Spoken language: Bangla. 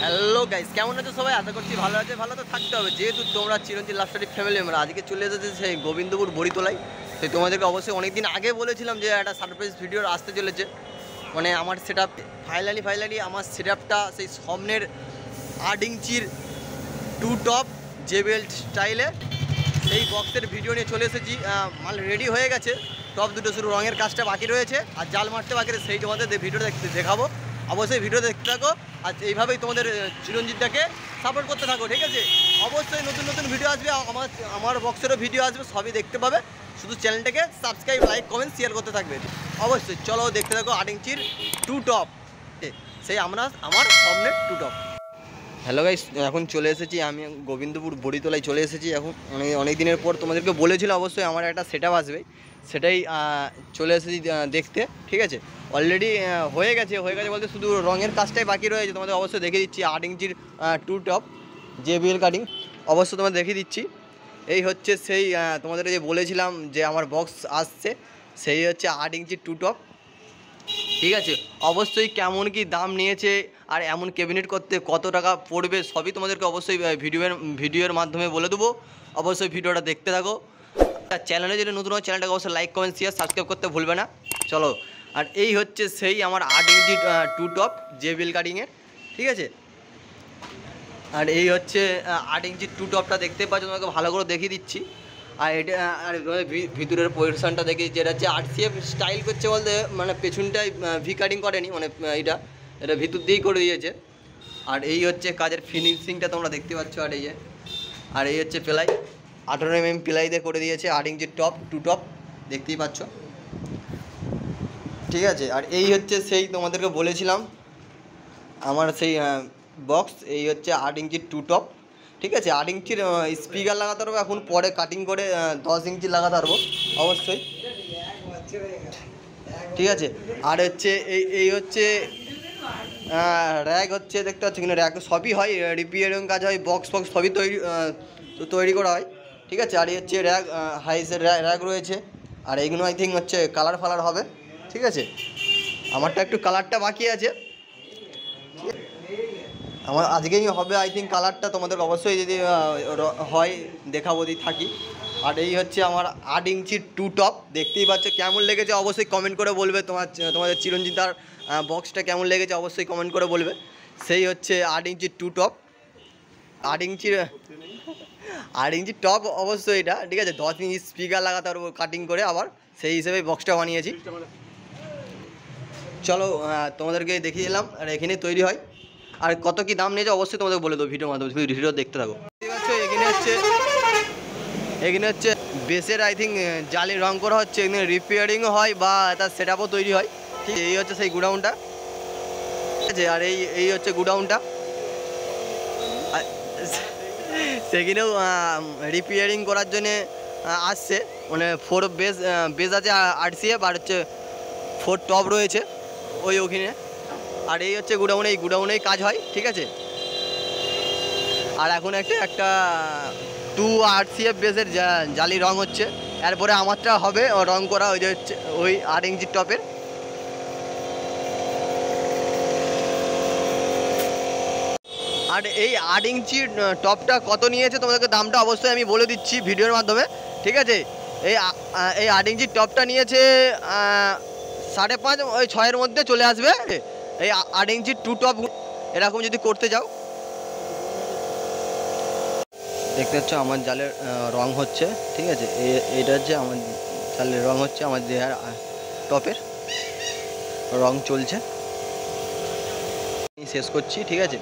হ্যালো গাইস, কেমন আছো সবাই? আশা করছি ভালো আছে। ভালো তো থাকতে হবে, যেহেতু তোমরা চিরঞ্জিত লাভ স্টোরি ফ্যামিলি মেম্বার। আজকে চলে এসেছে সেই গোবিন্দপুর বড়িতলায়। তো তোমাদেরকে অবশ্যই অনেকদিন আগে বলেছিলাম যে একটা সারপ্রাইজ ভিডিও আসতে চলেছে। মানে আমার সেট আপ ফাইনালি আমার সেট আপটা সেই সামনের 8 ইঞ্চির 2 টপ জেবিএল স্টাইলে সেই বক্সের ভিডিও নিয়ে চলে এসেছি। মাল রেডি হয়ে গেছে, টপ দুটো শুরু রঙের কাজটা বাকি রয়েছে আর জাল মারতে বাকি রয়েছে। সেই তোমাদের ভিডিওটা দেখাবো, অবশ্যই ভিডিও দেখতে থাকো। আর এইভাবেই তোমাদের চিরঞ্জিতটাকে সাপোর্ট করতে থাকো, ঠিক আছে? অবশ্যই নতুন নতুন ভিডিও আসবে, আমার বক্সেরও ভিডিও আসবে, সবই দেখতে পাবে। শুধু চ্যানেলটাকে সাবস্ক্রাইব, লাইক, কমেন্ট, শেয়ার করতে থাকবে। অবশ্যই চলো দেখতে থাকো 8 ইঞ্চির 2 টপ, সেই আমার সামনের 2 টপ। হ্যালো গাইস, এখন চলে এসেছি আমি গোবিন্দপুর বড়িতলায় চলে এসেছি। এখন অনেক দিনের পর তোমাদেরকে বলেছিল অবশ্যই আমার একটা সেট আপ আসবে, সেটাই চলে এসেছি দেখতে, ঠিক আছে? অলরেডি হয়ে গেছে বলতে শুধু রঙের কাজটাই বাকি রয়েছে। তোমাদের অবশ্যই দেখে দিচ্ছি 8 ইঞ্চির 2 টপ জেবিএল কাটিং, অবশ্যই তোমাদের দেখে দিচ্ছি। এই হচ্ছে সেই তোমাদের যে বলেছিলাম যে আমার বক্স আসছে, সেই হচ্ছে 8 ইঞ্চির 2 টপ, ঠিক আছে? অবশ্যই কেমন কি দাম নিয়েছে আর এমন ক্যাবিনেট করতে কত টাকা পড়বে সবই তোমাদেরকে অবশ্যই ভিডিওর মাধ্যমে বলে দেবো। অবশ্যই ভিডিওটা দেখতে থাকো। চ্যানেলে যদি নতুন হয় চ্যানেলটাকে অবশ্যই লাইক, কমেন্ট, শেয়ার, সাবস্ক্রাইব করতে ভুলবে না। চলো, আর এই হচ্ছে সেই আমার 8 ইঞ্চি 2 টপ জেবিএল কাটিংয়ের, ঠিক আছে? আর এই হচ্ছে 8 ইঞ্চি 2 টপটা দেখতে পাচ্ছ, তোমাকে ভালো করে দেখিয়ে দিচ্ছি। আর এটা আর ভিতরের পজিশনটা দেখি, যেটা হচ্ছে আরসিএফ স্টাইল করছে বলতে মানে পেছনটায় ভি কাটিং করেনি, মানে এটা ভিতর দিয়েই করে দিয়েছে। আর এই হচ্ছে কাজের ফিনিশিংটা তোমরা দেখতে পাচ্ছ। আর এই হচ্ছে প্লাই 18 mm প্লাই দিয়ে করে দিয়েছে 8 ইঞ্চির টপ 2 টপ, দেখতেই পাচ্ছ, ঠিক আছে? আর এই হচ্ছে সেই তোমাদেরকে বলেছিলাম আমার সেই বক্স, এই হচ্ছে 8 ইঞ্চির 2 টপ, ঠিক আছে? 8 ইঞ্চির স্পিকার লাগাতে পারবো, এখন পরে কাটিং করে 10 ইঞ্চি লাগাতে পারবো অবশ্যই, ঠিক আছে? আর হচ্ছে এই হচ্ছে র্যাক হচ্ছে, দেখতে পাচ্ছি কিনা, র্যাক সবই হয়, রিপেয়ারিং কাজ হয়, বক্স সবই তৈরি করা হয়, ঠিক আছে? আর এই হচ্ছে র্যাক, হাইসের র্যাক রয়েছে। আর এইগুলো আই থিঙ্ক হচ্ছে কালার ফালার হবে, ঠিক আছে? আমারটা একটু কালারটা বাকি আছে, আমার আজকেই হবে আই থিঙ্ক কালারটা। তোমাদের অবশ্যই যদি হয় দেখাবো যদি থাকি। আর এই হচ্ছে আমার 8 ইঞ্চির 2 টপ, দেখতেই পাচ্ছ। কেমন লেগেছে অবশ্যই কমেন্ট করে বলবে। তোমাদের চিরঞ্জিতার বক্সটা কেমন লেগেছে অবশ্যই কমেন্ট করে বলবে। সেই হচ্ছে 8 ইঞ্চির 2 টপ, 8 ইঞ্চির টপ অবশ্যই এটা, ঠিক আছে? 10 ইঞ্চি স্পিকার লাগাতে পারবো কাটিং করে, আবার সেই হিসেবে বক্সটা বানিয়েছি। চলো তোমাদেরকে দেখিয়ে দিলাম, আর এখানে তৈরি হয়। আর কত কি দাম নিয়েছে অবশ্যই তোমাদের বলে দেবো ভিডিওর মাধ্যমে, ভিডিও দেখতে থাকো। ঠিক আছে, এখানে হচ্ছে বেসের আই থিঙ্ক জালি রং করা হচ্ছে, এখানে রিপেয়ারিংও হয় বা তার সেট আপও তৈরি হয়, ঠিক? এই হচ্ছে সেই গুডাউনটা, ঠিক আছে? আর এই হচ্ছে গুডাউনটা, সেখানেও রিপেয়ারিং করার জন্যে আসছে, মানে 4 বেস আছে আরসিএফ, আর হচ্ছে 4 টপ রয়েছে ওখানে। আর এই হচ্ছে গুডাউনে, এই গুডাউনেই কাজ হয়, ঠিক আছে? আর এখন একটা 2 আরসিএফ বেসের জালি রং হচ্ছে, এরপরে আমারটা হবে রং করা, ওই যে হচ্ছে ওই 8 ইঞ্চির টপের। আর এই 8 ইঞ্চির টপটা কত নিয়েছে তোমাদেরকে দামটা অবশ্যই আমি বলে দিচ্ছি ভিডিওর মাধ্যমে, ঠিক আছে? এই 8 ইঞ্চির টপটা নিয়েছে 5.5 ওই 6-এর মধ্যে চলে আসবে। এই 8 ইঞ্চির 2 টপ এরকম যদি করতে যাও, দেখতে পাচ্ছ আমার জালের রং হচ্ছে, ঠিক আছে? এটা হচ্ছে আমার জালের রং হচ্ছে, আমার দেহার টপের রং চলছে, শেষ করছি, ঠিক আছে?